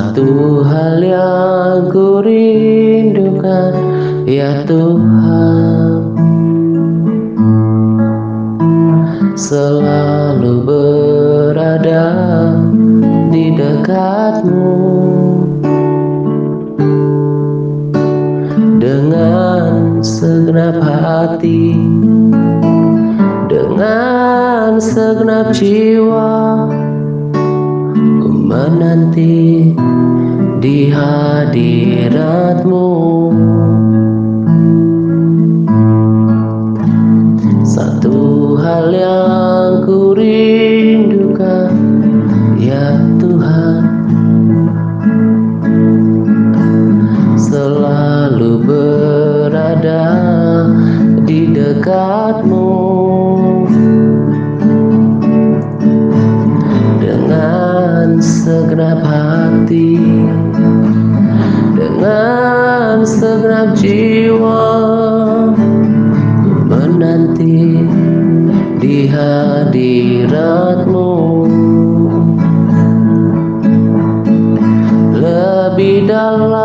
Satu hal yang ku rindukan, ya Tuhan, selalu berada di dekatmu, dengan segenap hati, dengan segenap jiwa. Ku menanti di hadirat-Mu. Satu hal yang ku rindukan, ya Tuhan, selalu berada di dekat-Mu, dengan segenap hati, dengan segenap jiwa. Ku menanti di hadirat-Mu. Lebih dalam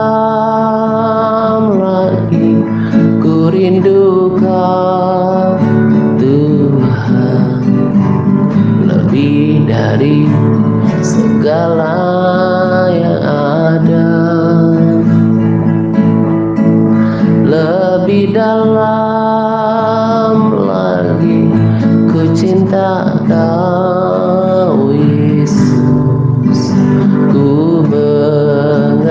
lagi ku rindukan Tuhan, lebih dari segala yang ada. Lebih dalam lagi ku cinta Kau, Yesus. Ku mengasihi-Mu.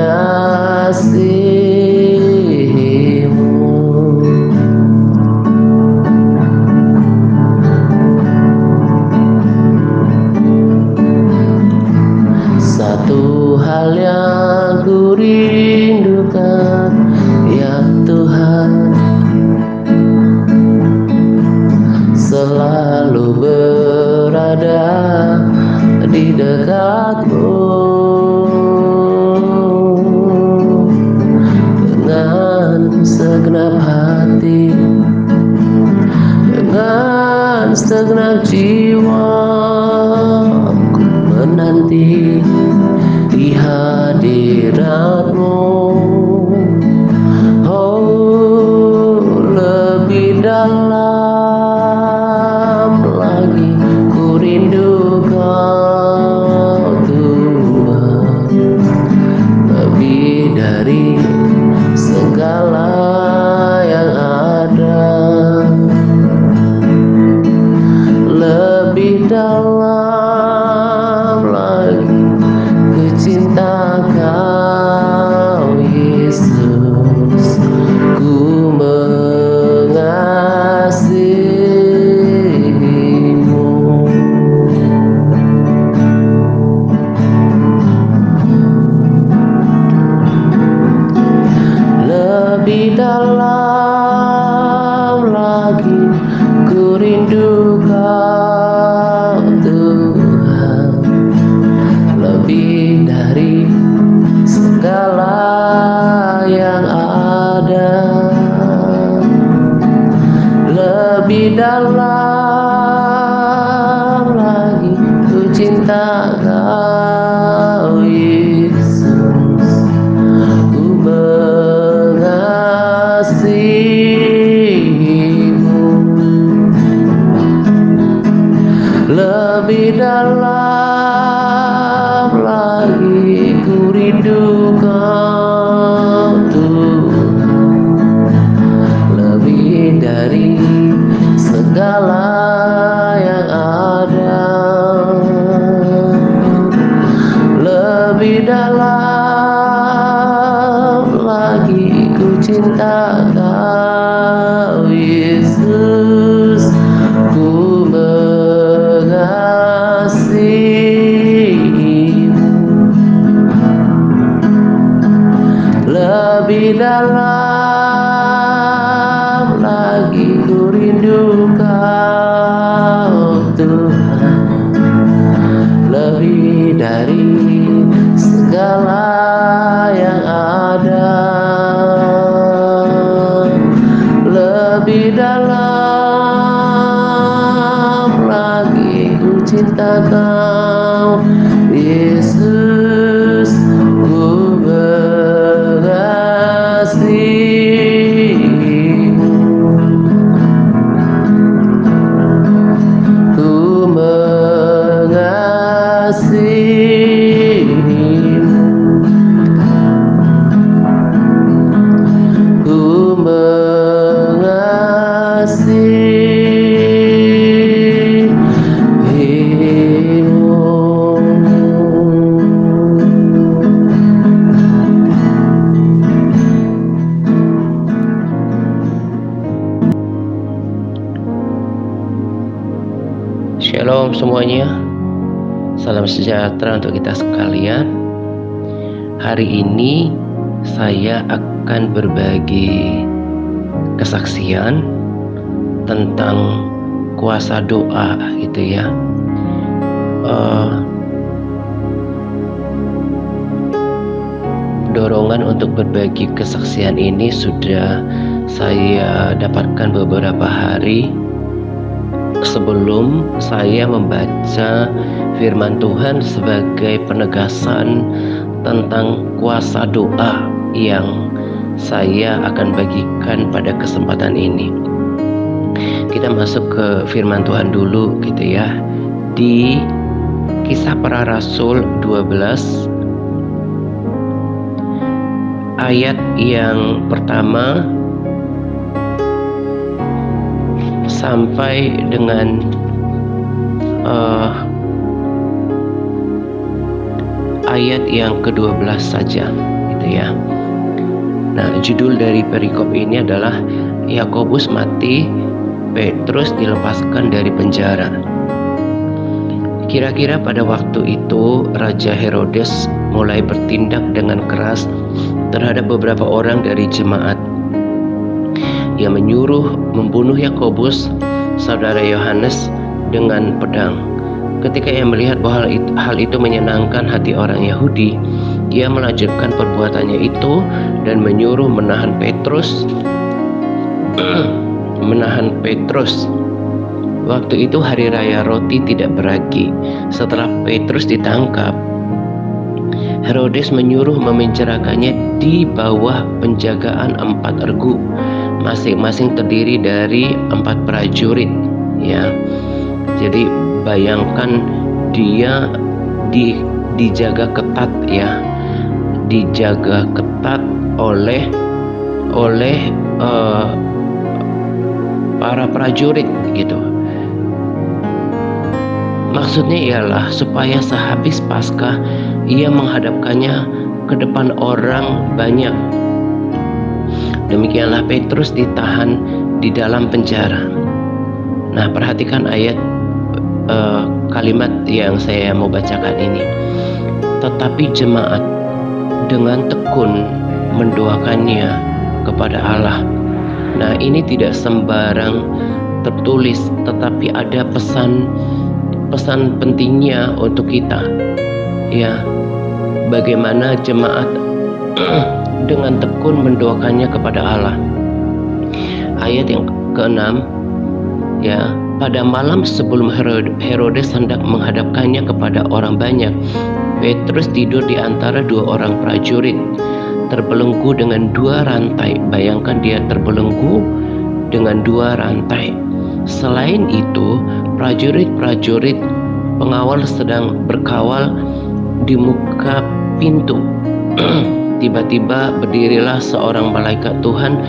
Satu hal yang ku rindukan, ya Tuhan, selalu berada di dekat-Mu, dengan segenap hati, dengan segenap jiwa. Ku menanti di hadirat-Mu. Oh, lebih dalam lagi ku rindu Kau, Tuhan, lebih dari segala yang ada. Lebih dalam lagi ku cinta Kau, Yesus. Ku mengasihi-Mu. Lebih dalam lagi ku rindu Kau, Tuhan, lebih dari segala yang ada. Lebih dalam lagi ku cinta Kau, Yesus. Ku mengasihi-Mu. Lebih dalam lagi ku rindu Kau, Tuhan, lebih dari segala yang ada. Lebih dalam lagi ku cinta Kau, Yesus. Ku mengasihi-Mu. Lebih dalam lagi ku rindu Kau, Tuhan, lebih dari segala yang ada. Lebih dalam lagi ku cinta Kau, Yesus. Ku semuanya, salam sejahtera untuk kita sekalian. Hari ini saya akan berbagi kesaksian tentang kuasa doa gitu ya. Dorongan untuk berbagi kesaksian ini sudah saya dapatkan beberapa hari sebelum saya membaca firman Tuhan sebagai penegasan tentang kuasa doa yang saya akan bagikan pada kesempatan ini. Kita masuk ke firman Tuhan dulu gitu ya. Di Kisah Para Rasul 12 ayat yang pertama sampai dengan ayat yang ke-12 saja gitu ya. Nah, judul dari perikop ini adalah Yakobus mati, Petrus dilepaskan dari penjara. Kira-kira pada waktu itu Raja Herodes mulai bertindak dengan keras terhadap beberapa orang dari jemaat. Ia menyuruh membunuh Yakobus, saudara Yohanes, dengan pedang. Ketika ia melihat bahwa hal itu menyenangkan hati orang Yahudi, ia melanjutkan perbuatannya itu dan menyuruh menahan Petrus. Waktu itu hari raya roti tidak beragi. Setelah Petrus ditangkap, Herodes menyuruh memenjarakannya di bawah penjagaan 4 regu, masing-masing terdiri dari 4 prajurit ya. Jadi bayangkan dia dijaga ketat ya, dijaga ketat oleh para prajurit gitu. Maksudnya ialah supaya sehabis Paskah ia menghadapkannya ke depan orang banyak. Demikianlah Petrus ditahan di dalam penjara. Nah, perhatikan ayat kalimat yang saya mau bacakan ini. Tetapi jemaat dengan tekun mendoakannya kepada Allah. Nah, ini tidak sembarang tertulis, tetapi ada pesan pentingnya untuk kita ya. Bagaimana jemaat dengan tekun mendoakannya kepada Allah. Ayat yang ke-6 ya, pada malam sebelum Herodes hendak menghadapkannya kepada orang banyak, Petrus tidur di antara 2 orang prajurit, terbelenggu dengan 2 rantai. Bayangkan dia terbelenggu dengan 2 rantai. Selain itu, prajurit-prajurit pengawal sedang berkawal di muka pintu. Tiba-tiba berdirilah seorang malaikat Tuhan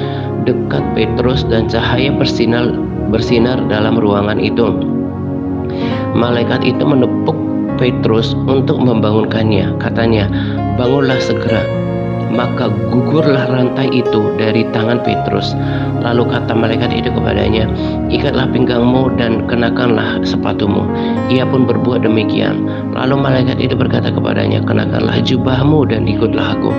dekat Petrus dan cahaya bersinar dalam ruangan itu. Malaikat itu menepuk Petrus untuk membangunkannya. Katanya, "Bangunlah segera." Maka gugurlah rantai itu dari tangan Petrus. Lalu kata malaikat itu kepadanya, "Ikatlah pinggangmu dan kenakanlah sepatumu." Ia pun berbuat demikian. Lalu malaikat itu berkata kepadanya, "Kenakanlah jubahmu dan ikutlah aku."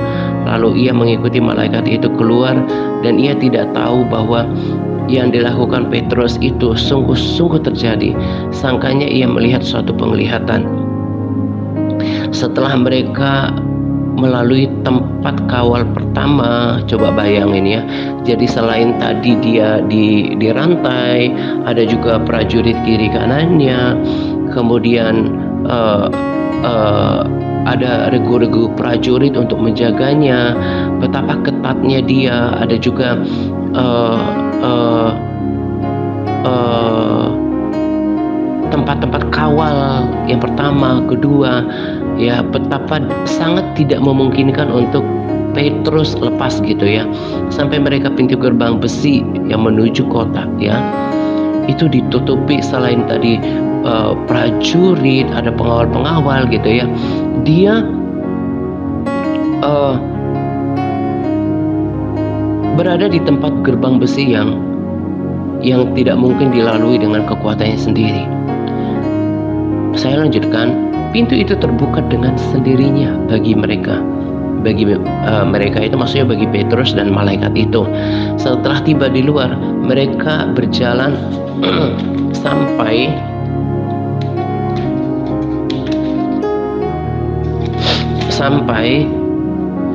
Lalu ia mengikuti malaikat itu keluar, dan ia tidak tahu bahwa yang dilakukan Petrus itu sungguh-sungguh terjadi. Sangkanya ia melihat suatu penglihatan. Setelah mereka melalui tempat kawal pertama, coba bayangin ya. Jadi selain tadi dia di rantai, ada juga prajurit kiri kanannya. Kemudian ada regu-regu prajurit untuk menjaganya. Betapa ketatnya dia. Ada juga tempat-tempat kawal yang pertama, kedua ya. Betapa sangat tidak memungkinkan untuk Petrus lepas gitu ya. Sampai mereka pintu gerbang besi yang menuju kota ya, itu ditutupi. Selain tadi prajurit, ada pengawal-pengawal gitu ya. Dia berada di tempat gerbang besi yang tidak mungkin dilalui dengan kekuatannya sendiri. saya lanjutkan, pintu itu terbuka dengan sendirinya bagi mereka. Mereka itu maksudnya bagi Petrus dan malaikat itu. Setelah tiba di luar, mereka berjalan sampai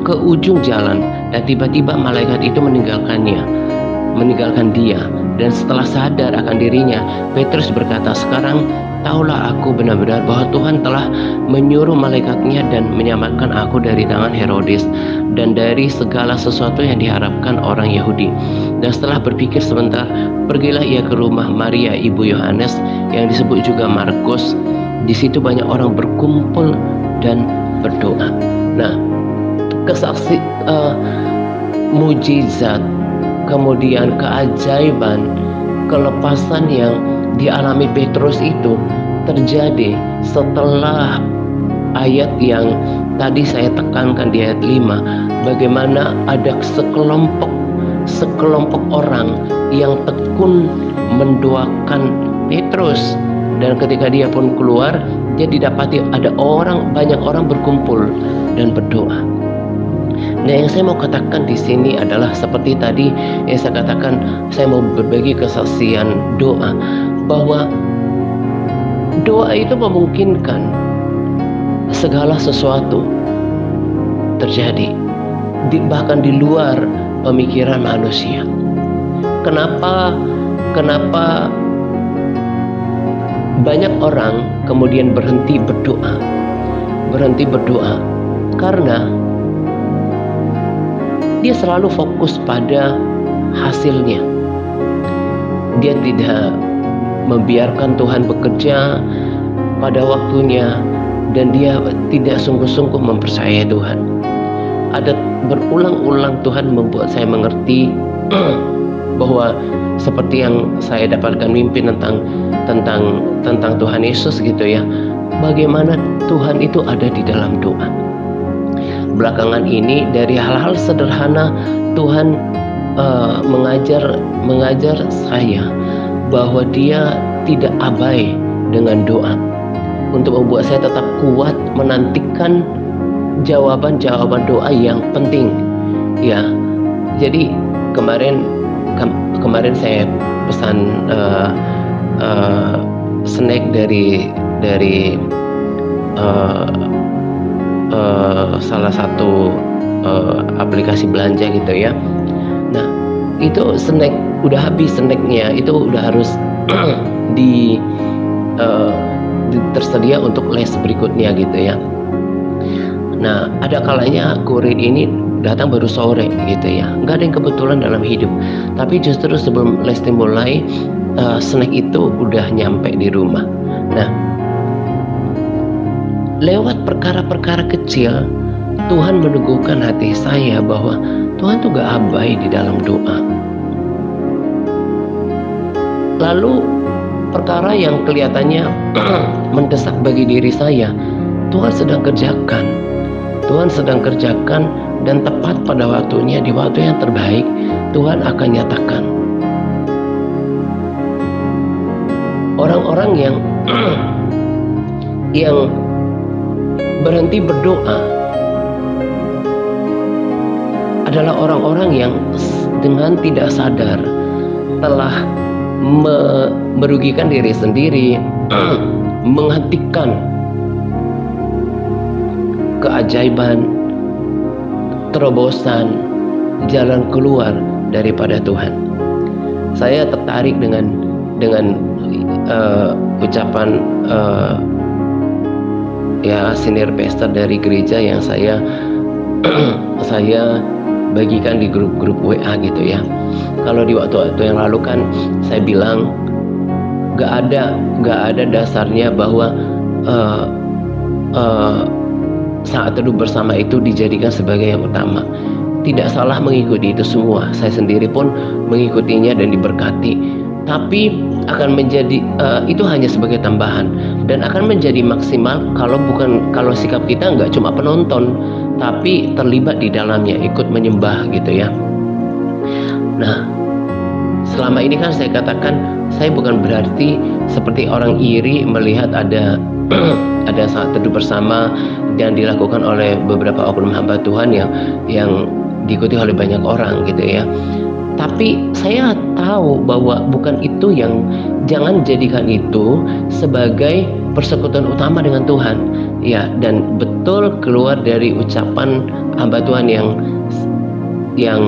ke ujung jalan, dan tiba-tiba malaikat itu meninggalkan dia. Dan setelah sadar akan dirinya, Petrus berkata, "Sekarang taulah aku benar-benar bahwa Tuhan telah menyuruh malaikatnya dan menyelamatkan aku dari tangan Herodes dan dari segala sesuatu yang diharapkan orang Yahudi." Dan setelah berpikir sebentar, pergilah ia ke rumah Maria ibu Yohanes yang disebut juga Markus. Di situ banyak orang berkumpul dan berdoa. Nah, mujizat, kemudian keajaiban, kelepasan yang dialami Petrus itu terjadi setelah ayat yang tadi saya tekankan di ayat 5, bagaimana ada sekelompok orang yang tekun mendoakan Petrus, dan ketika dia pun keluar, dia didapati ada banyak orang berkumpul dan berdoa. Nah, yang saya mau katakan di sini adalah seperti tadi yang saya katakan, saya mau berbagi kesaksian doa, bahwa doa itu memungkinkan segala sesuatu terjadi, bahkan di luar pemikiran manusia. Kenapa banyak orang kemudian berhenti berdoa? Karena dia selalu fokus pada hasilnya. Dia tidak membiarkan Tuhan bekerja pada waktunya, dan dia tidak sungguh-sungguh mempercayai Tuhan. Ada berulang-ulang Tuhan membuat saya mengerti bahwa seperti yang saya dapatkan mimpi tentang Tuhan Yesus gitu ya, bagaimana Tuhan itu ada di dalam doa. Belakangan ini dari hal-hal sederhana Tuhan mengajar saya bahwa Dia tidak abai dengan doa, untuk membuat saya tetap kuat menantikan jawaban-jawaban doa yang penting. Ya, jadi kemarin saya pesan snack dari salah satu aplikasi belanja gitu ya. Nah, itu snack udah habis, snacknya itu udah harus tersedia untuk les berikutnya gitu ya. Nah, ada kalanya kurir ini datang baru sore gitu ya, nggak ada yang kebetulan dalam hidup, tapi justru sebelum les dimulai, snack itu udah nyampe di rumah. Nah, lewat perkara-perkara kecil, Tuhan meneguhkan hati saya bahwa Tuhan tuh gak abai di dalam doa. Lalu perkara yang kelihatannya mendesak bagi diri saya, Tuhan sedang kerjakan, dan tepat pada waktunya, di waktu yang terbaik, Tuhan akan nyatakan. Orang-orang yang berhenti berdoa adalah orang-orang yang dengan tidak sadar telah merugikan diri sendiri, menghentikan keajaiban, terobosan, jalan keluar daripada Tuhan. Saya tertarik dengan ucapan senior pastor dari gereja yang saya bagikan di grup-grup WA gitu ya. Kalau di waktu-waktu yang lalu kan saya bilang gak ada dasarnya bahwa saat teduh bersama itu dijadikan sebagai yang utama. Tidak salah mengikuti itu semua. Saya sendiri pun mengikutinya dan diberkati. Tapi akan menjadi itu hanya sebagai tambahan, dan akan menjadi maksimal kalau sikap kita nggak cuma penonton, tapi terlibat di dalamnya, ikut menyembah gitu ya. Nah, selama ini kan saya katakan, saya bukan berarti seperti orang iri melihat ada ada saat teduh bersama yang dilakukan oleh beberapa oknum hamba Tuhan yang diikuti oleh banyak orang gitu ya. Tapi saya tahu bahwa bukan itu jangan jadikan itu sebagai persekutuan utama dengan Tuhan. Ya, dan betul keluar dari ucapan hamba Tuhan yang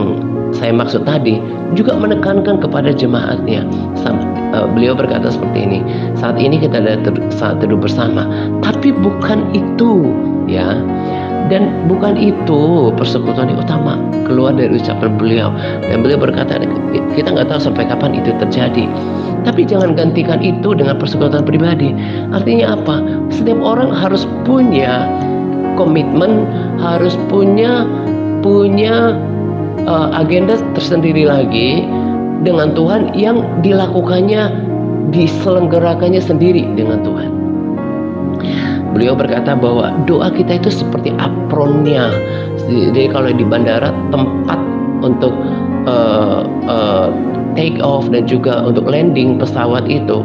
saya maksud tadi juga menekankan kepada jemaatnya. Beliau berkata seperti ini, saat ini kita ada saat teduh bersama, tapi bukan itu ya, dan bukan itu persekutuan yang utama, keluar dari ucapan beliau. Dan beliau berkata kita nggak tahu sampai kapan itu terjadi, tapi jangan gantikan itu dengan persekutuan pribadi. Artinya apa? Setiap orang harus punya komitmen, harus punya agenda tersendiri lagi dengan Tuhan yang dilakukannya, diselenggarakannya sendiri dengan Tuhan. Beliau berkata bahwa doa kita itu seperti apronnya. Jadi kalau di bandara tempat untuk take off dan juga untuk landing pesawat itu,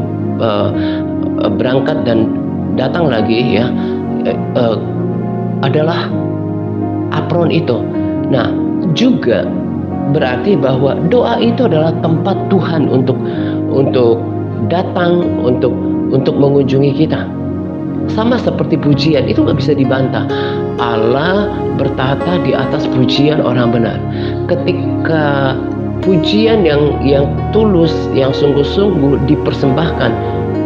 berangkat dan datang lagi ya, adalah apron itu. Nah, juga berarti bahwa doa itu adalah tempat Tuhan untuk datang, untuk mengunjungi kita. Sama seperti pujian, itu nggak bisa dibantah. Allah bertata di atas pujian orang benar. Ketika pujian yang tulus, yang sungguh-sungguh dipersembahkan,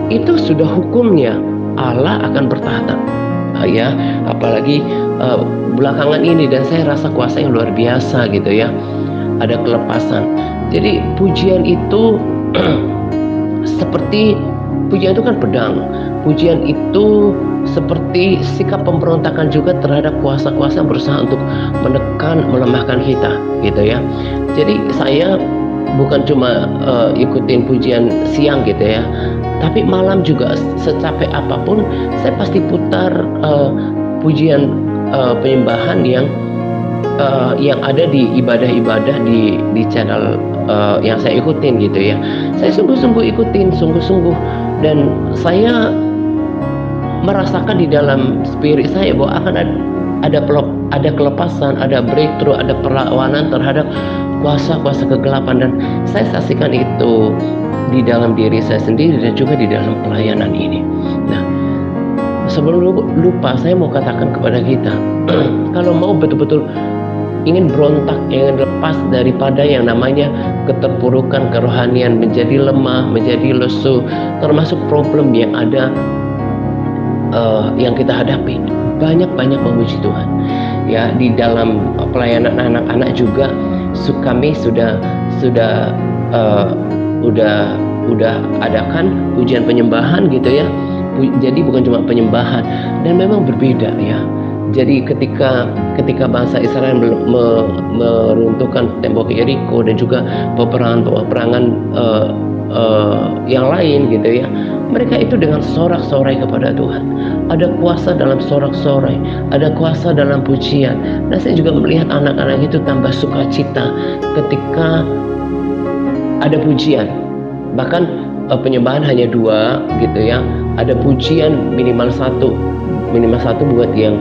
itu sudah hukumnya Allah akan bertata. Ya, apalagi belakangan ini, dan saya rasa kuasa yang luar biasa gitu ya, ada kelepasan. Jadi pujian itu seperti, pujian itu kan pedang, pujian itu seperti sikap pemberontakan juga terhadap kuasa-kuasa yang berusaha untuk menekan, melemahkan kita gitu ya. Jadi saya bukan cuma ikutin pujian siang gitu ya, tapi malam juga secapek apapun saya pasti putar pujian penyembahan yang ada di ibadah-ibadah di channel yang saya ikutin gitu ya. Saya sungguh-sungguh ikutin, sungguh-sungguh, dan saya merasakan di dalam spirit saya bahwa akan ada kelepasan, ada breakthrough, ada perlawanan terhadap kuasa-kuasa kegelapan, dan saya saksikan itu di dalam diri saya sendiri dan juga di dalam pelayanan ini. Nah, sebelum lupa, saya mau katakan kepada kita, kalau mau betul-betul ingin berontak, ingin lepas daripada yang namanya keterpurukan kerohanian, menjadi lemah, menjadi lesu, termasuk problem yang ada yang kita hadapi, banyak-banyak memuji Tuhan. Ya, di dalam pelayanan anak-anak juga kami sudah adakan pujian penyembahan gitu ya. Jadi bukan cuma penyembahan, dan memang berbeda ya. Jadi ketika bangsa Israel meruntuhkan tembok Yeriko dan juga peperangan yang lain gitu ya, mereka itu dengan sorak-sorai kepada Tuhan. Ada kuasa dalam sorak-sorai, ada kuasa dalam pujian. Dan saya juga melihat anak-anak itu tambah sukacita ketika ada pujian. Bahkan penyembahan hanya 2 gitu ya. Ada pujian minimal satu buat yang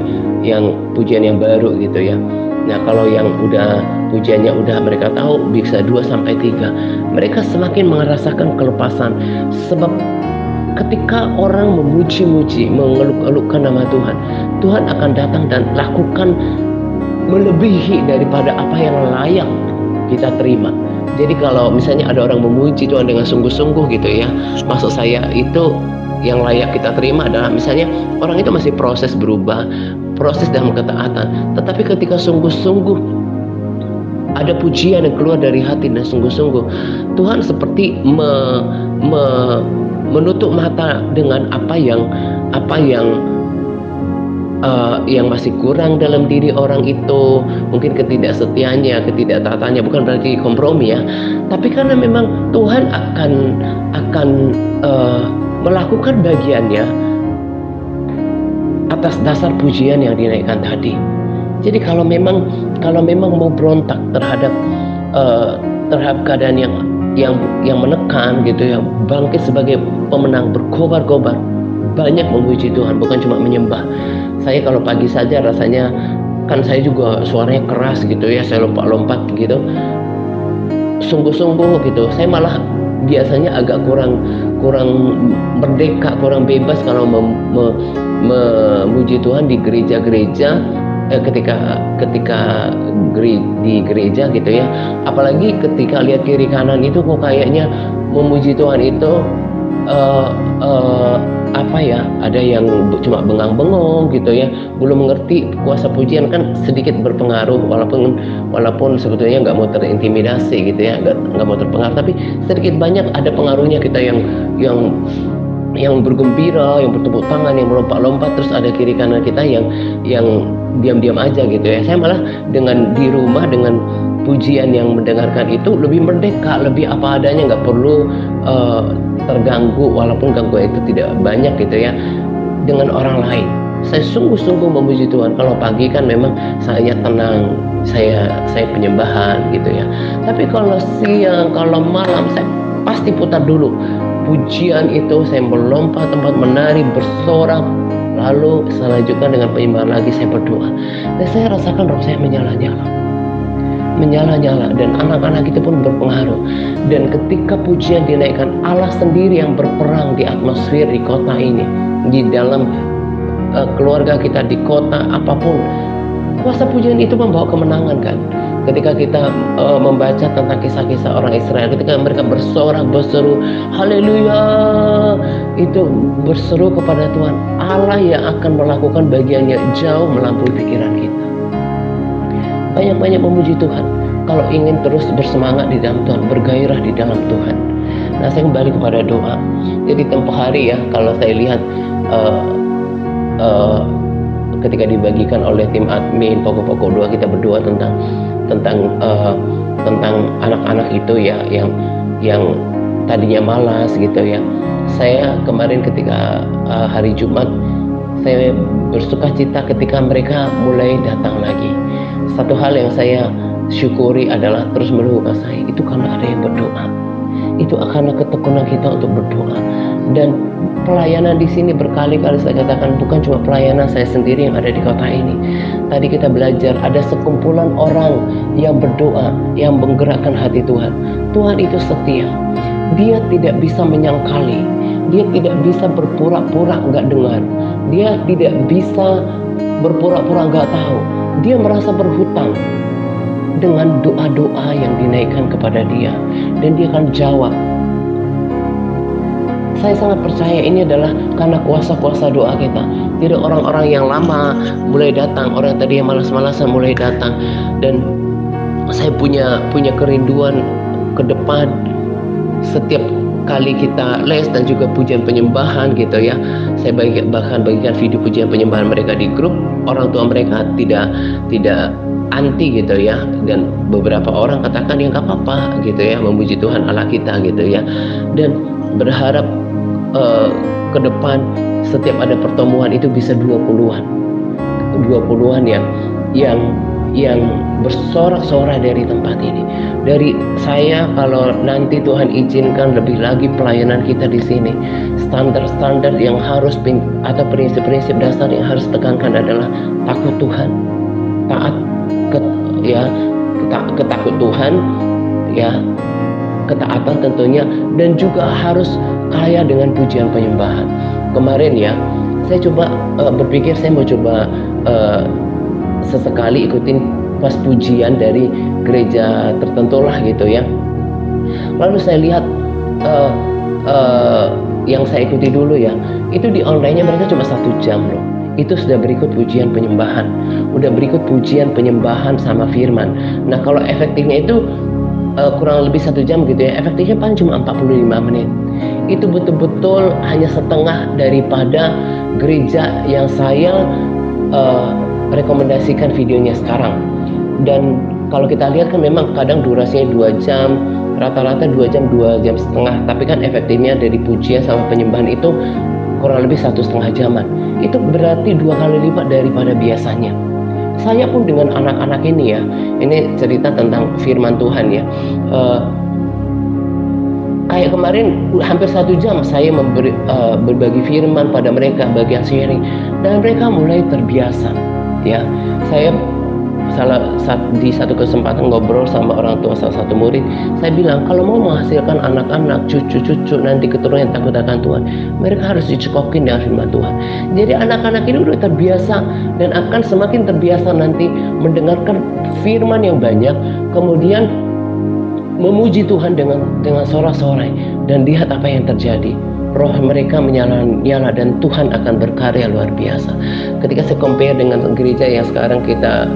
pujian yang baru gitu ya. Nah, kalau yang pujiannya udah mereka tahu bisa 2 sampai 3, mereka semakin merasakan kelepasan. Sebab ketika orang memuji-muji, mengeluk-elukkan nama Tuhan, Tuhan akan datang dan lakukan melebihi daripada apa yang layak kita terima. Jadi kalau misalnya ada orang memuji Tuhan dengan sungguh-sungguh gitu ya, maksud saya itu yang layak kita terima adalah misalnya orang itu masih proses berubah, proses dalam ketaatan, tetapi ketika sungguh-sungguh ada pujian yang keluar dari hati dan sungguh-sungguh, Tuhan seperti menutup mata dengan apa yang masih kurang dalam diri orang itu, mungkin ketidaksetiaannya, ketidaktaatannya, bukan berarti kompromi ya, tapi karena memang Tuhan akan melakukan bagiannya atas dasar pujian yang dinaikkan tadi. Jadi kalau memang mau berontak terhadap keadaan yang menekan gitu ya, bangkit sebagai pemenang, berkobar-kobar, banyak memuji Tuhan, bukan cuma menyembah. Saya kalau pagi saja rasanya, kan saya juga suaranya keras gitu ya, saya lompat-lompat gitu, sungguh-sungguh gitu. Saya malah biasanya agak kurang kurang merdeka, kurang bebas kalau memuji Tuhan di gereja-gereja, ketika di gereja gitu ya. Apalagi ketika lihat kiri kanan itu kok kayaknya memuji Tuhan itu apa ya, ada yang cuma bengang-bengong gitu ya, belum mengerti kuasa pujian kan sedikit berpengaruh, walaupun sebetulnya nggak mau terintimidasi gitu ya, nggak mau terpengaruh, tapi sedikit banyak ada pengaruhnya kita yang bergembira, yang bertepuk tangan, yang melompat-lompat, terus ada kiri kanan kita yang diam-diam aja gitu ya. Saya malah dengan di rumah dengan pujian yang mendengarkan itu lebih merdeka, lebih apa adanya, nggak perlu terganggu, walaupun gangguan itu tidak banyak gitu ya, dengan orang lain. Saya sungguh-sungguh memuji Tuhan. Kalau pagi kan memang saya tenang, saya penyembahan gitu ya. Tapi kalau siang, kalau malam, saya pasti putar dulu pujian itu, saya melompat tempat menari, bersorak, lalu saya lanjutkan dengan penyembahan lagi, saya berdoa. Dan saya rasakan roh saya menyala-nyala, dan anak-anak itu pun berpengaruh. Dan ketika pujian dinaikkan, Allah sendiri yang berperang di atmosfer di kota ini, di dalam keluarga kita, di kota apapun. Kuasa pujian itu membawa kemenangan kan. Ketika kita membaca tentang kisah-kisah orang Israel, ketika mereka bersorak, berseru haleluya, itu berseru kepada Tuhan, Allah yang akan melakukan bagiannya jauh melampaui pikiran kita. Banyak-banyak memuji Tuhan kalau ingin terus bersemangat di dalam Tuhan, bergairah di dalam Tuhan. Nah, saya kembali kepada doa. Jadi tempoh hari ya, kalau saya lihat ketika dibagikan oleh tim admin pokok-pokok doa, kita berdoa tentang anak-anak itu ya, yang tadinya malas gitu ya. Saya kemarin ketika hari Jumat, saya bersuka cita ketika mereka mulai datang lagi. Satu hal yang saya syukuri adalah terus melukas saya itu karena ada yang berdoa. Itu karena ketekunan kita untuk berdoa. Dan pelayanan di sini berkali-kali saya katakan, bukan cuma pelayanan saya sendiri yang ada di kota ini. Tadi kita belajar ada sekumpulan orang yang berdoa, yang menggerakkan hati Tuhan. Tuhan itu setia. Dia tidak bisa menyangkali. Dia tidak bisa berpura-pura nggak dengar. Dia tidak bisa berpura-pura nggak tahu. Dia merasa berhutang dengan doa-doa yang dinaikkan kepada dia, dan dia akan jawab. Saya sangat percaya ini adalah karena kuasa-kuasa doa kita. Tidak orang-orang yang lama mulai datang, orang tadi yang malas-malasan mulai datang. Dan saya punya kerinduan ke depan, setiap kali kita les dan juga pujian penyembahan gitu ya, saya bahkan bagikan video pujian penyembahan mereka di grup. Orang tua mereka tidak anti gitu ya, dan beberapa orang katakan ya nggak apa-apa gitu ya, memuji Tuhan Allah kita gitu ya. Dan berharap ke depan setiap ada pertemuan itu bisa 20-an yang bersorak-sorai dari tempat ini. Dari saya, kalau nanti Tuhan izinkan lebih lagi pelayanan kita di sini, standar-standar yang harus atau prinsip-prinsip dasar yang harus tekankan adalah takut Tuhan, taat ketakut Tuhan ya, ketaatan tentunya, dan juga harus kaya dengan pujian penyembahan. Kemarin ya, saya coba berpikir saya mau coba sesekali ikutin pas pujian dari gereja tertentu lah gitu ya. Lalu saya lihat yang saya ikuti dulu ya, itu di online-nya mereka cuma 1 jam loh. Itu sudah berikut pujian penyembahan, udah berikut pujian penyembahan sama firman. Nah, kalau efektifnya itu kurang lebih 1 jam gitu ya, efektifnya paling cuma 45 menit. Itu betul-betul hanya setengah daripada gereja yang saya rekomendasikan videonya sekarang. Dan kalau kita lihat kan memang kadang durasinya 2 jam, rata-rata 2 jam, 2 jam setengah, tapi kan efektifnya dari pujian sama penyembahan itu kurang lebih 1,5 jaman. Itu berarti 2 kali lipat daripada biasanya. Saya pun dengan anak-anak ini ya, ini cerita tentang firman Tuhan ya, Kayak kemarin hampir 1 jam saya berbagi firman pada mereka, bagian sharing, dan mereka mulai terbiasa. Ya, saya di satu kesempatan ngobrol sama orang tua salah satu murid, saya bilang kalau mau menghasilkan anak-anak, cucu-cucu nanti keturunan yang takut akan Tuhan, mereka harus dicekokin dengan firman Tuhan. Jadi anak-anak ini udah terbiasa dan akan semakin terbiasa nanti mendengarkan firman yang banyak, kemudian memuji Tuhan dengan sorak-sorai, dan lihat apa yang terjadi. Roh mereka menyala dan Tuhan akan berkarya luar biasa. Ketika saya compare dengan gereja yang sekarang kita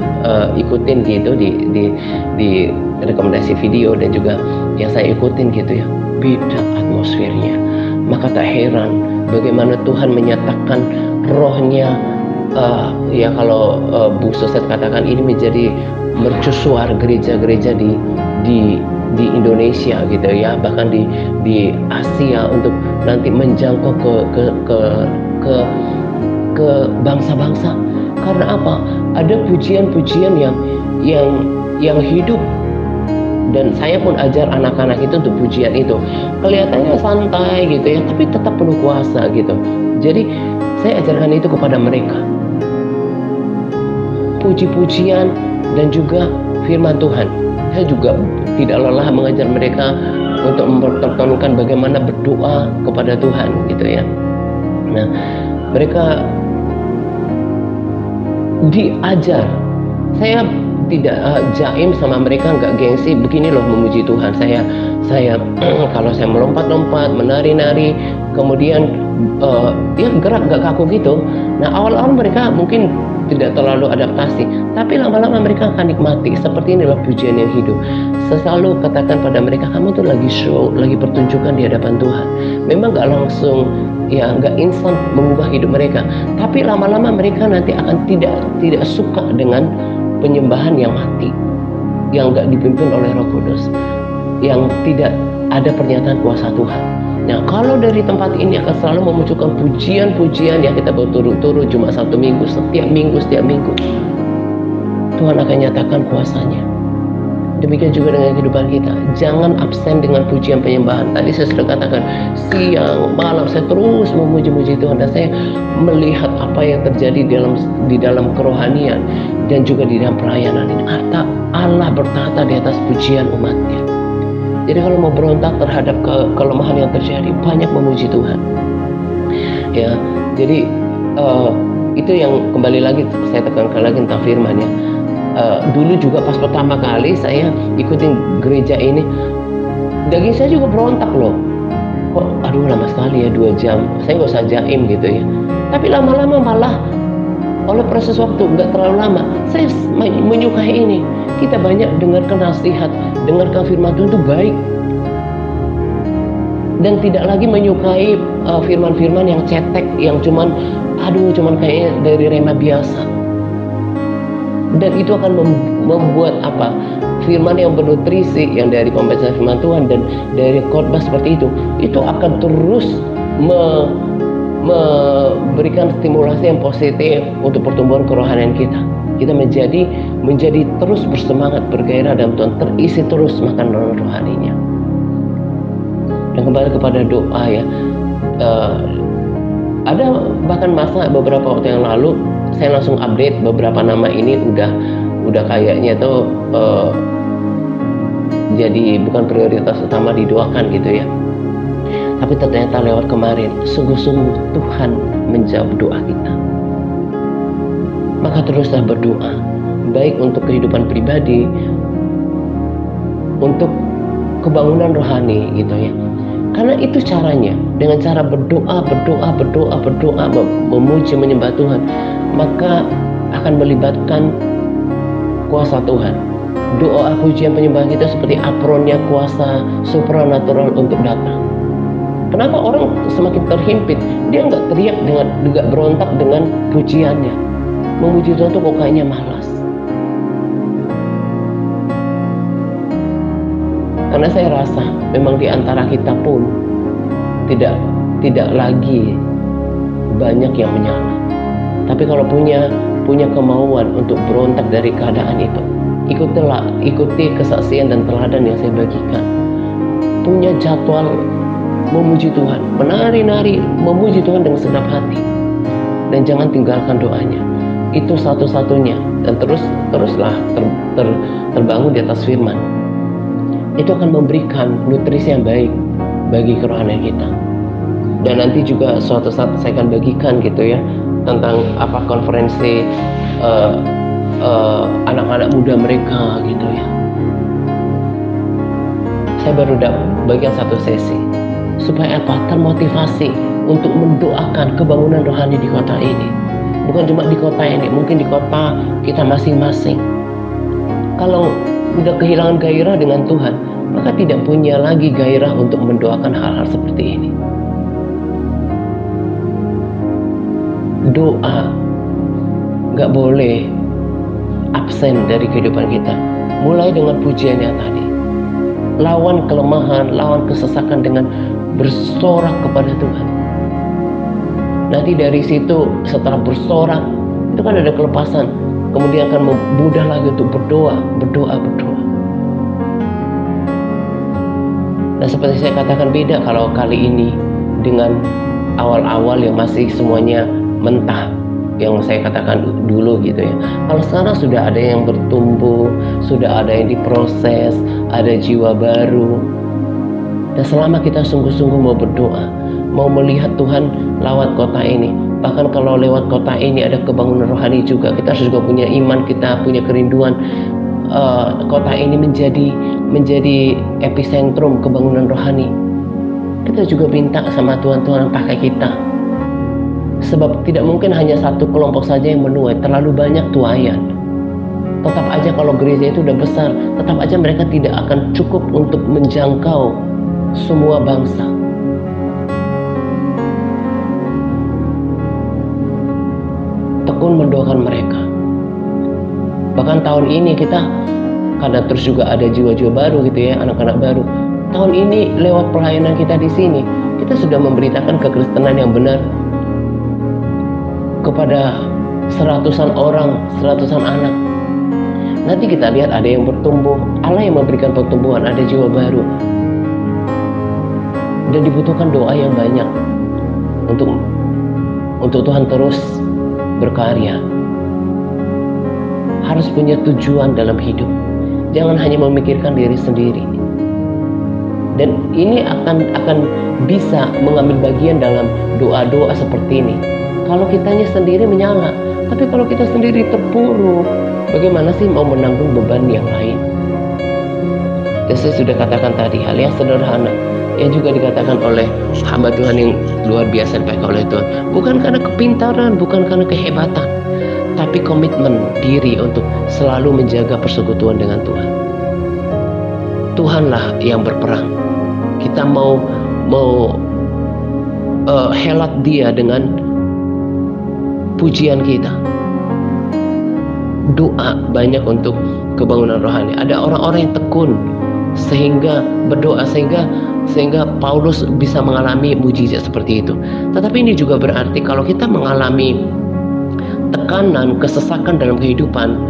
ikutin gitu di rekomendasi video dan juga yang saya ikutin gitu ya, beda atmosfernya. Maka tak heran bagaimana Tuhan menyatakan rohnya, ya kalau Bu Suset katakan ini menjadi mercusuar gereja-gereja di Indonesia gitu ya, bahkan di Asia, untuk nanti menjangkau ke bangsa-bangsa. Karena apa? Ada pujian-pujian yang hidup, dan saya pun ajar anak-anak itu untuk pujian itu. Kelihatannya santai gitu ya, tapi tetap penuh kuasa gitu. Jadi saya ajarkan itu kepada mereka. Puji-pujian dan juga firman Tuhan. Saya juga tidak lelah mengajar mereka untuk mempertontonkan bagaimana berdoa kepada Tuhan gitu ya. Nah, mereka diajar. Saya tidak jaim sama mereka, nggak gengsi. Begini loh memuji Tuhan. Saya kalau saya melompat-lompat, menari-nari, kemudian ya gerak nggak kaku gitu. Nah, awal-awal mereka mungkin tidak terlalu adaptasi, tapi lama-lama mereka akan nikmati. Seperti inilah pujian yang hidup. Saya selalu katakan pada mereka, kamu tuh lagi show, lagi pertunjukan di hadapan Tuhan. Memang nggak langsung, ya nggak instan mengubah hidup mereka, tapi lama-lama mereka nanti akan tidak suka dengan penyembahan yang mati, yang nggak dipimpin oleh Roh Kudus, yang tidak ada pernyataan kuasa Tuhan. Nah, kalau dari tempat ini akan selalu memunculkan pujian-pujian yang kita berturut-turut cuma 1 minggu, setiap minggu, Tuhan akan nyatakan kuasanya. Demikian juga dengan kehidupan kita. Jangan absen dengan pujian penyembahan. Tadi saya sudah katakan, siang, malam saya terus memuji-muji Tuhan, dan saya melihat apa yang terjadi di dalam kerohanian dan juga di dalam pelayanan ini. Allah bertata di atas pujian umatnya. Jadi kalau mau berontak terhadap kelemahan yang terjadi, banyak memuji Tuhan. Ya, jadi itu yang kembali lagi saya tekankan lagi tentang firman ya. Dulu juga pas pertama kali saya ikutin gereja ini, daging saya juga berontak loh. Kok aduh lama sekali ya 2 jam, saya nggak usah jaim gitu ya. Tapi lama-lama malah oleh proses waktu, nggak terlalu lama, saya menyukai ini. Kita banyak dengarkan nasihat, dengarkan firman Tuhan itu baik, dan tidak lagi menyukai firman-firman yang cetek, yang cuman kayaknya dari rema biasa. Dan itu akan membuat apa? Firman yang bernutrisi, yang dari pembacaan firman Tuhan dan dari khotbah seperti itu akan terus memberikan stimulasi yang positif untuk pertumbuhan kerohanian kita. Kita menjadi terus bersemangat, bergairah dalam Tuhan, terisi terus makan rohaninya. Dan kembali kepada doa ya, ada bahkan masa beberapa waktu yang lalu saya langsung update beberapa nama ini udah kayaknya tuh jadi bukan prioritas utama didoakan gitu ya. Tapi ternyata lewat kemarin, sungguh-sungguh Tuhan menjawab doa kita. Maka teruslah berdoa, baik untuk kehidupan pribadi, untuk kebangunan rohani gitu ya. Karena itu caranya, dengan cara berdoa, memuji, menyembah Tuhan, maka akan melibatkan kuasa Tuhan. Doa pujian penyembahan kita seperti apronnya kuasa supranatural untuk datang. Kenapa orang semakin terhimpit? Dia nggak teriak nggak berontak dengan pujiannya. Memuji Tuhan itu kok kayaknya malas. Karena saya rasa memang di antara kita pun tidak lagi banyak yang menyala. Tapi kalau punya kemauan untuk berontak dari keadaan itu, ikuti kesaksian dan teladan yang saya bagikan. punya jadwal memuji Tuhan, menari-nari memuji Tuhan dengan segenap hati, dan jangan tinggalkan doanya. Itu satu-satunya, dan teruslah terbangun di atas firman. Itu akan memberikan nutrisi yang baik bagi kerohanian kita. Dan nanti juga suatu saat saya akan bagikan gitu ya, tentang apa konferensi anak-anak muda mereka gitu ya. Saya baru bagian satu sesi supaya apa? Termotivasi untuk mendoakan kebangunan rohani di kota ini. Bukan cuma di kota ini, mungkin di kota kita masing-masing. Kalau udah kehilangan gairah dengan Tuhan, maka tidak punya lagi gairah untuk mendoakan hal-hal seperti ini. Doa gak boleh absen dari kehidupan kita. Mulai dengan pujiannya tadi, lawan kelemahan, lawan kesesakan dengan bersorak kepada Tuhan. Nanti dari situ setelah bersorak itu kan ada kelepasan, kemudian akan mudah lagi untuk berdoa. Nah, seperti saya katakan, beda kalau kali ini dengan awal-awal yang masih semuanya mentah, yang saya katakan dulu gitu ya. Kalau sekarang sudah ada yang bertumbuh, sudah ada yang diproses, ada jiwa baru. Dan selama kita sungguh-sungguh mau berdoa, mau melihat Tuhan lewat kota ini, bahkan kalau lewat kota ini ada kebangunan rohani juga, kita harus juga punya iman, kita punya kerinduan kota ini menjadi epicentrum kebangunan rohani. Kita juga minta sama Tuhan pakai kita. Sebab tidak mungkin hanya satu kelompok saja yang menuai, terlalu banyak tuaian. Tetap aja kalau gereja itu udah besar, tetap aja mereka tidak akan cukup untuk menjangkau semua bangsa. Tekun mendoakan mereka. Bahkan tahun ini kita, karena terus juga ada jiwa-jiwa baru gitu ya, anak-anak baru. Tahun ini lewat pelayanan kita di sini, kita sudah memberitakan kekristenan yang benar kepada seratusan orang, seratusan anak. Nanti kita lihat ada yang bertumbuh, Allah yang memberikan pertumbuhan, ada jiwa baru. Dan dibutuhkan doa yang banyak untuk Tuhan terus berkarya. Harus punya tujuan dalam hidup. Jangan hanya memikirkan diri sendiri. Dan ini akan bisa mengambil bagian dalam doa-doa seperti ini kalau kitanya sendiri menyala. Tapi kalau kita sendiri terpuruk, bagaimana sih mau menanggung beban yang lain? Dan saya sudah katakan tadi, hal yang sederhana yang juga dikatakan oleh hamba Tuhan yang luar biasa dipakai oleh Tuhan, bukan karena kepintaran, bukan karena kehebatan, tapi komitmen diri untuk selalu menjaga persekutuan dengan Tuhan. Tuhanlah yang berperang. Kita mau helat Dia dengan pujian kita, doa banyak untuk kebangunan rohani. Ada orang-orang yang tekun sehingga berdoa sehingga Paulus bisa mengalami mujizat seperti itu. Tetapi ini juga berarti kalau kita mengalami tekanan, kesesakan dalam kehidupan,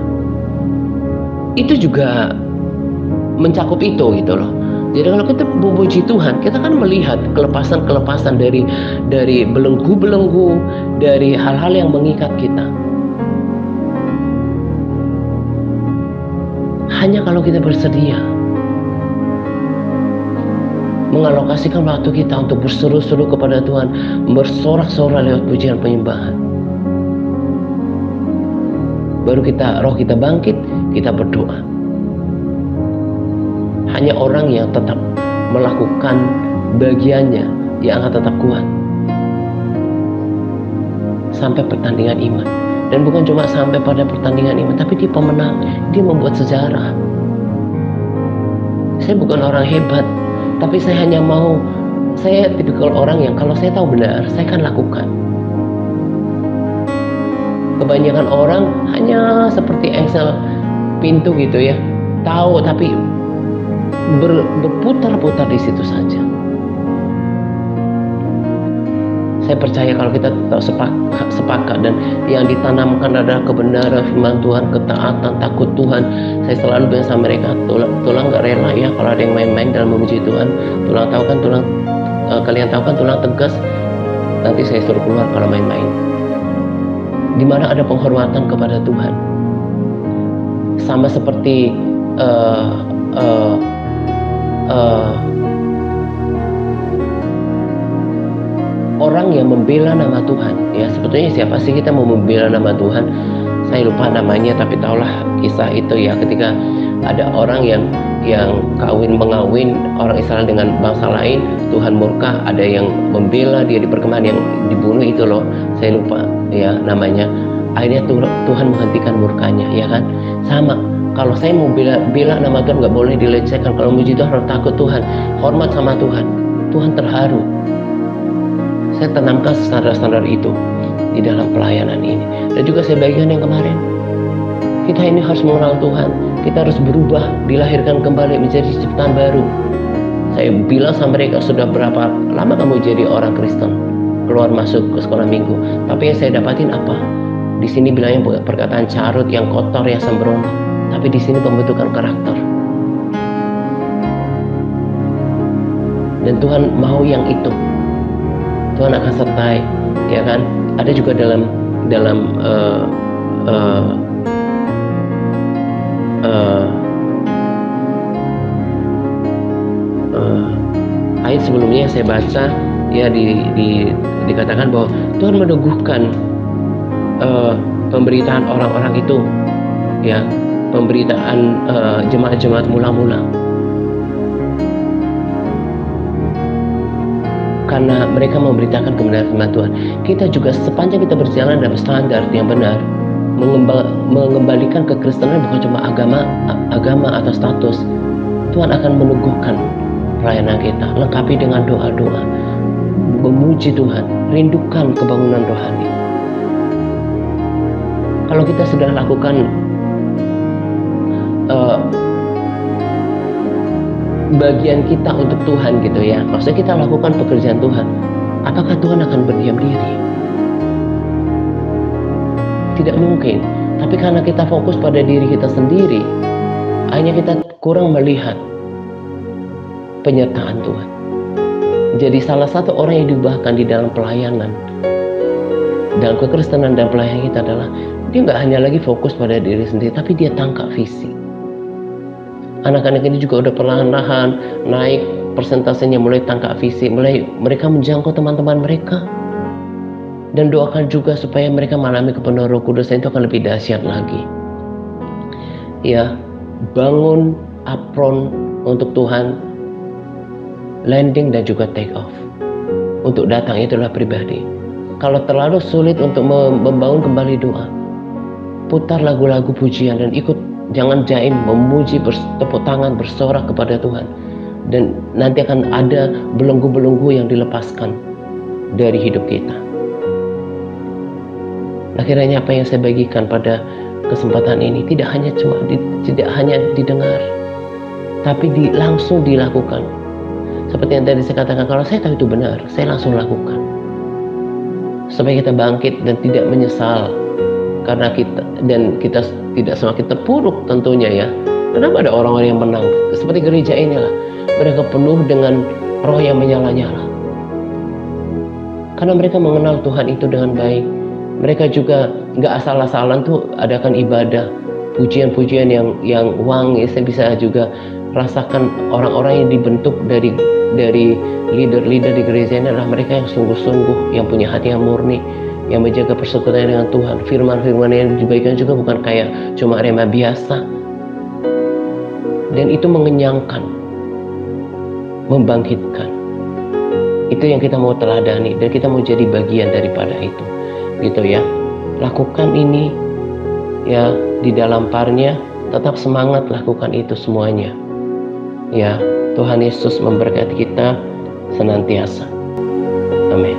itu juga mencakup itu gitu loh. Jadi kalau kita memuji Tuhan, kita kan melihat kelepasan-kelepasan dari belenggu-belenggu, dari hal-hal yang mengikat kita. Hanya kalau kita bersedia mengalokasikan waktu kita untuk berseru-seru kepada Tuhan, bersorak-sorak lewat pujian penyembahan, baru roh kita bangkit, kita berdoa. Hanya orang yang tetap melakukan bagiannya yang akan tetap kuat sampai pertandingan iman. Dan bukan cuma sampai pada pertandingan iman, tapi dia pemenang, dia membuat sejarah. Saya bukan orang hebat, tapi saya tipikal orang yang kalau saya tahu benar, saya akan lakukan. Kebanyakan orang hanya seperti engsel pintu gitu ya, tahu tapi berputar-putar di situ saja. Saya percaya kalau kita tetap sepakat dan yang ditanamkan adalah kebenaran firman Tuhan, ketaatan, takut Tuhan. Saya selalu bilang sama mereka, tulang gak rela ya kalau ada yang main-main dalam memuji Tuhan. Kalian tahu kan tulang tegas, nanti saya suruh keluar kalau main-main. Di mana ada penghormatan kepada Tuhan, sama seperti orang yang membela nama Tuhan. Ya, sebetulnya siapa sih kita mau membela nama Tuhan? Saya lupa namanya, tapi tahulah kisah itu ya, ketika ada orang yang mengawin orang Israel dengan bangsa lain, Tuhan murka, ada yang membela dia di perkemahan, yang dibunuh itu loh, saya lupa ya namanya. Akhirnya Tuhan menghentikan murkanya, ya kan? Sama, kalau saya mau bela nama Tuhan, nggak boleh dilecehkan. Kalau muji Tuhan harus takut Tuhan, hormat sama Tuhan. Tuhan terharu. Saya tanamkan standar-standar itu di dalam pelayanan ini. Dan juga saya bagikan yang kemarin, kita ini harus mengenal Tuhan. Kita harus berubah, dilahirkan kembali menjadi ciptaan baru. Saya bilang sama mereka, sudah berapa lama kamu jadi orang Kristen, keluar masuk ke sekolah minggu. Tapi yang saya dapatin apa? Di sini bilangnya perkataan carut, yang kotor, yang sembrono. Tapi di sini pembentukan karakter. Dan Tuhan mau yang itu. Tuhan akan sertai, ya kan? Ada juga dalam ayat sebelumnya yang saya baca ya, dikatakan bahwa Tuhan meneguhkan pemberitaan orang-orang itu, ya, pemberitaan jemaat-jemaat mula-mula, karena mereka memberitakan kebenaran firman Tuhan. Kita juga sepanjang kita berjalan dalam standar yang benar, mengembalikan kekristenan bukan cuma agama atau status. Tuhan akan meneguhkan pelayanan kita, lengkapi dengan doa-doa, memuji Tuhan, rindukan kebangunan rohani. Kalau kita sudah lakukan bagian kita untuk Tuhan gitu ya, maksudnya kita lakukan pekerjaan Tuhan, apakah Tuhan akan berdiam diri? Tidak mungkin. Tapi karena kita fokus pada diri kita sendiri, akhirnya kita kurang melihat penyertaan Tuhan. Jadi salah satu orang yang diubahkan di dalam pelayanan, dalam kekristenan dan pelayanan kita adalah dia nggak hanya lagi fokus pada diri sendiri, tapi dia tangkap visi. Anak-anak ini juga udah perlahan-lahan naik persentasenya, mulai tangkap visi, mulai mereka menjangkau teman-teman mereka. Dan doakan juga supaya mereka mengalami kepenuhan Roh Kudus, itu akan lebih dahsyat lagi. Ya, bangun apron untuk Tuhan, landing dan juga take off. Untuk datang itulah pribadi. Kalau terlalu sulit untuk membangun kembali doa, putar lagu-lagu pujian dan ikut. Jangan jaim, memuji, bertepuk tangan, bersorak kepada Tuhan. Dan nanti akan ada belenggu-belenggu yang dilepaskan dari hidup kita. Akhirnya apa yang saya bagikan pada kesempatan ini tidak hanya didengar, tapi langsung dilakukan. Seperti yang tadi saya katakan, kalau saya tahu itu benar, saya langsung lakukan. Supaya kita bangkit dan tidak menyesal. Karena kita tidak semakin terpuruk tentunya ya. Kenapa ada orang-orang yang menang? Seperti gereja inilah, mereka penuh dengan roh yang menyala-nyala. Karena mereka mengenal Tuhan itu dengan baik. Mereka juga nggak asal-asalan tuh adakan ibadah, pujian-pujian yang wangi. Saya bisa juga rasakan orang-orang yang dibentuk dari leader-leader di gereja ini adalah mereka yang sungguh-sungguh, yang punya hati yang murni, yang menjaga persekutuan dengan Tuhan. Firman-firman yang diberikan juga bukan kayak cuma rema biasa. Dan itu mengenyangkan, membangkitkan. Itu yang kita mau teladani dan kita mau jadi bagian daripada itu. Gitu ya. Lakukan ini ya di dalam parnya, tetap semangat lakukan itu semuanya. Ya, Tuhan Yesus memberkati kita senantiasa. Amin.